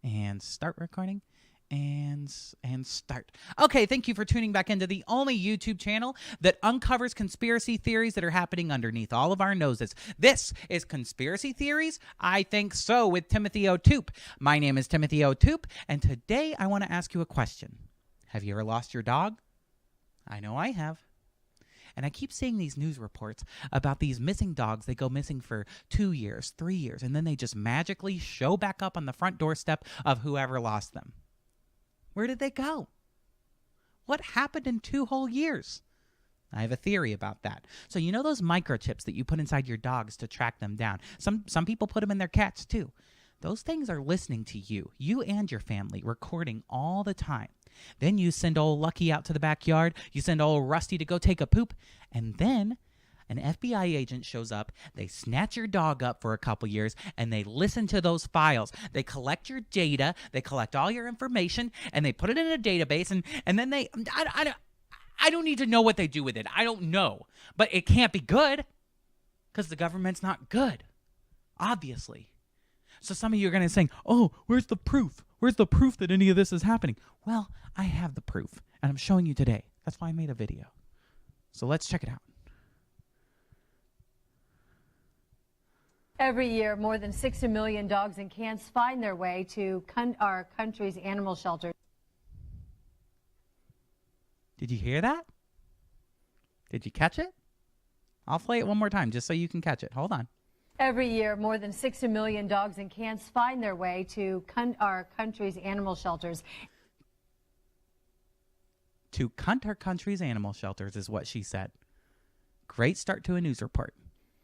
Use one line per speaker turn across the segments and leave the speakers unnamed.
and start recording. And start. Okay, thank you for tuning back into the only YouTube channel that uncovers conspiracy theories that are happening underneath all of our noses. This is Conspiracy Theories, I Think So, with Timothy O'Toole. My name is Timothy O'Toole, and today I want to ask you a question. Have you ever lost your dog? I know I have. And I keep seeing these news reports about these missing dogs. They go missing for 2 years, 3 years, and then they just magically show back up on the front doorstep of whoever lost them. Where did they go? What happened in 2 whole years? I have a theory about that. So you know those microchips that you put inside your dogs to track them down? Some people put them in their cats too. Those things are listening to you and your family, recording all the time. Then you send old Lucky out to the backyard. You send old Rusty to go take a poop. And then an FBI agent shows up, they snatch your dog up for a couple years, and they listen to those files. They collect your data, they collect all your information, and they put it in a database, and then I don't need to know what they do with it. I don't know. But it can't be good, because the government's not good, obviously. So some of you are going to say, oh, where's the proof? Where's the proof that any of this is happening? Well, I have the proof, and I'm showing you today. That's why I made a video. So let's check it out.
Every year, more than 60 million dogs and cats find their way to our country's animal shelters.
Did you hear that? Did you catch it? I'll play it one more time just so you can catch it. Hold on.
Every year, more than 60 million dogs and cats find their way to our country's animal shelters.
To cunt our country's animal shelters is what she said. Great start to a news report.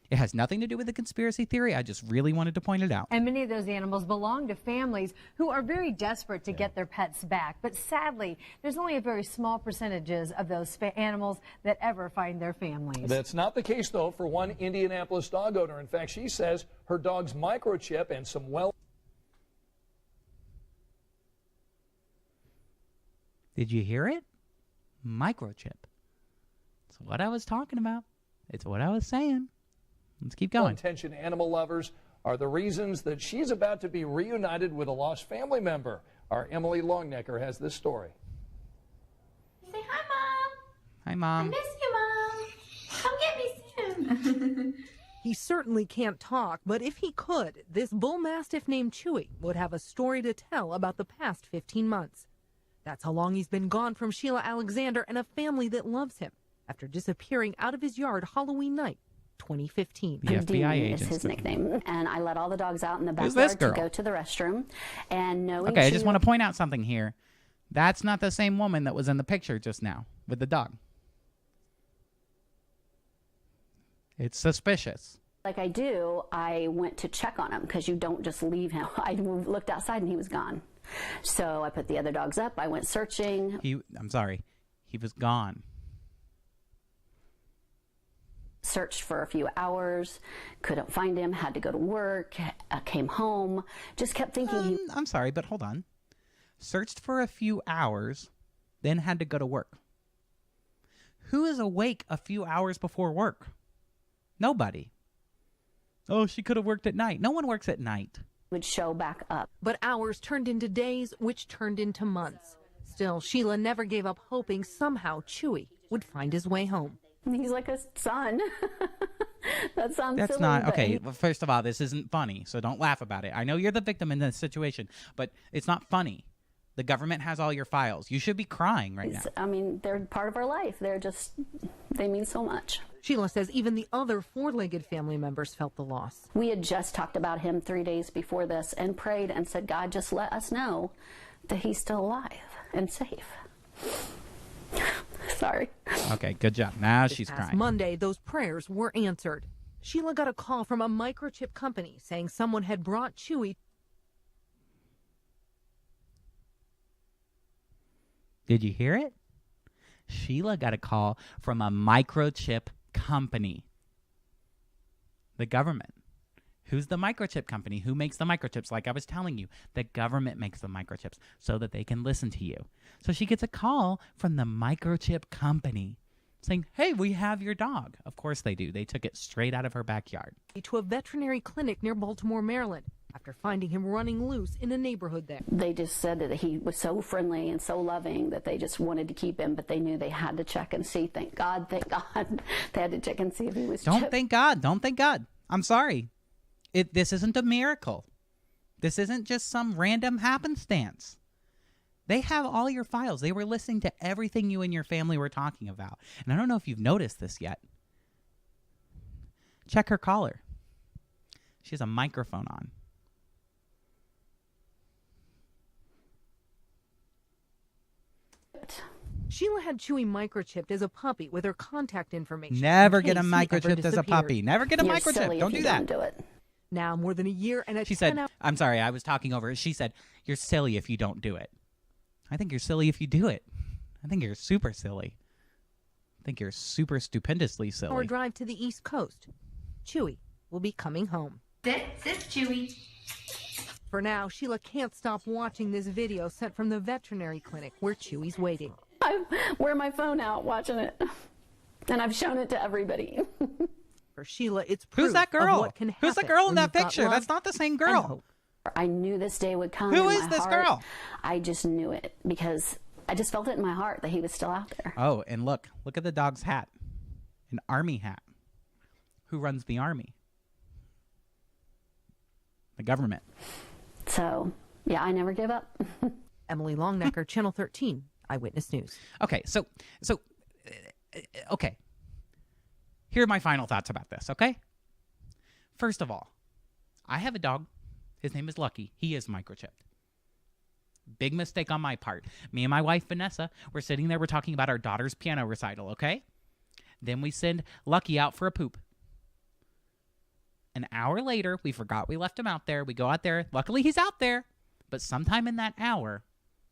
It has nothing to do with the conspiracy theory. I just really wanted to point it out.
And many of those animals belong to families who are very desperate to get their pets back. But sadly, there's only a very small percentages of those animals that ever find their families.
That's not the case, though, for one Indianapolis dog owner. In fact, she says her dog's microchip and some
Did you hear it? Microchip. It's what I was talking about. It's what I was saying. Let's keep going.
Well-intentioned animal lovers are the reasons that she's about to be reunited with a lost family member. Our Emily Longnecker has this story.
Say hi, Mom.
Hi, Mom.
I miss you, Mom. Come get me soon.
He certainly can't talk, but if he could, this bull mastiff named Chewy would have a story to tell about the past 15 months. That's how long he's been gone from Sheila Alexander and a family that loves him after disappearing out of his yard Halloween night, 2015.
The FBI agent
is his nickname, and I let all the dogs out in the
Who's
backyard
this girl?
to go to the restroom. And knowing
Okay, I just want to point out something here. That's not the same woman that was in the picture just now with the dog. It's suspicious.
like I do, I went to check on him because you don't just leave him. I looked outside and he was gone. So I put the other dogs up. I went searching.
I'm sorry. He was gone.
Searched for a few hours, couldn't find him, had to go to work, came home, just kept thinking
I'm sorry, but hold on. Searched for a few hours, then had to go to work. Who is awake a few hours before work? Nobody. Oh, she could have worked at night. No one works at night.
Would show back up.
But hours turned into days, which turned into months. Still, Sheila never gave up hoping somehow Chewy would find his way home.
He's like a son. That sounds
That's
silly,
not
but
okay. Well, first of all, this isn't funny, so don't laugh about it. I know you're the victim in this situation, but it's not funny. The government has all your files. You should be crying right now.
I mean, they're part of our life. They mean so much.
Sheila says even the other four-legged family members felt the loss.
We had just talked about him 3 days before this and prayed and said, God, just let us know that he's still alive and safe. Sorry.
Okay, good job. Now
This
she's
past
crying.
Monday, those prayers were answered. Sheila got a call from a microchip company saying someone had brought Chewy.
Did you hear it? Sheila got a call from a microchip company. The government. Who's the microchip company? Who makes the microchips? Like I was telling you, the government makes the microchips so that they can listen to you. So she gets a call from the microchip company saying, hey, we have your dog. Of course they do. They took it straight out of her backyard.
To a veterinary clinic near Baltimore, Maryland. after finding him running loose in a neighborhood there.
They just said that he was so friendly and so loving that they just wanted to keep him, but they knew they had to check and see. Thank God, they had to check and see if he was
Don't
chipped.
thank God. Don't thank God. I'm sorry. This isn't a miracle. This isn't just some random happenstance. They have all your files. They were listening to everything you and your family were talking about. And I don't know if you've noticed this yet. Check her collar. She has a microphone on.
Sheila had Chewy microchipped as a puppy with her contact information.
Never
in
get a
case he ever
microchip as a
disappeared.
puppy. Never get a
You're
microchip.
silly
Don't
if
do
you
that.
Don't do it.
Now more than a year and a
She said,
10-hour
I'm sorry, I was talking over. She said, you're silly if you don't do it. I think you're silly if you do it. I think you're super silly. I think you're super stupendously silly.
drive to the East Coast. Chewy will be coming home.
Sit, Chewy.
For now, Sheila can't stop watching this video sent from the veterinary clinic where Chewy's waiting.
I wear my phone out watching it, and I've shown it to everybody.
For Sheila, it's proof
Who's that
of
girl?
what can happen
Who's the girl in
when
that
you've got
picture?
love
That's not the same
and
girl.
hope.
I knew this day would come.
Who
in
is
my
this
heart.
girl?
I just knew it because I just felt it in my heart that he was still out there.
Oh, and look at the dog's hat. An army hat. Who runs the army? The government.
So, yeah, I never give up.
Emily Longnecker, Channel 13, Eyewitness News.
Okay, so, okay. Here are my final thoughts about this, okay? First of all, I have a dog. His name is Lucky. He is microchipped. Big mistake on my part. Me and my wife, Vanessa, we're sitting there. We're talking about our daughter's piano recital, okay? Then we send Lucky out for a poop. An hour later, we forgot we left him out there. We go out there. Luckily, he's out there. But sometime in that hour,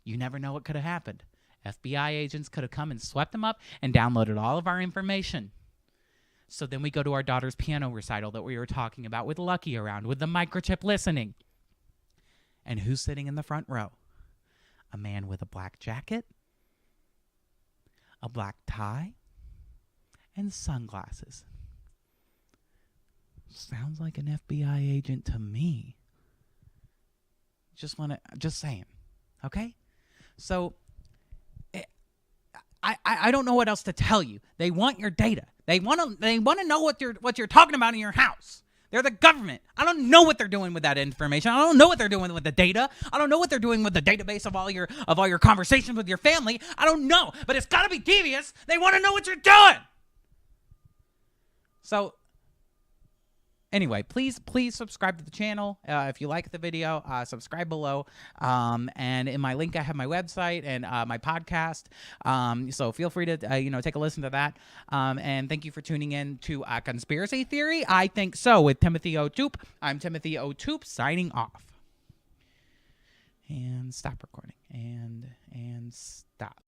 you never know what could have happened. FBI agents could have come and swept him up and downloaded all of our information. So then we go to our daughter's piano recital that we were talking about with Lucky around, with the microchip listening. And who's sitting in the front row? A man with a black jacket, a black tie, and sunglasses. Sounds like an FBI agent to me. Just saying. Okay? So I don't know what else to tell you. They want your data. They want to know what you're talking about in your house. They're the government. I don't know what they're doing with that information. I don't know what they're doing with the data. I don't know what they're doing with the database of all your conversations with your family. I don't know, but it's got to be devious. They want to know what you're doing. So anyway, please subscribe to the channel. If you like the video, subscribe below. And in my link, I have my website and my podcast. So feel free to take a listen to that. And thank you for tuning in to Conspiracy Theory. I Think So with Timothy O'Toole. I'm Timothy O'Toole signing off. And stop recording. And stop.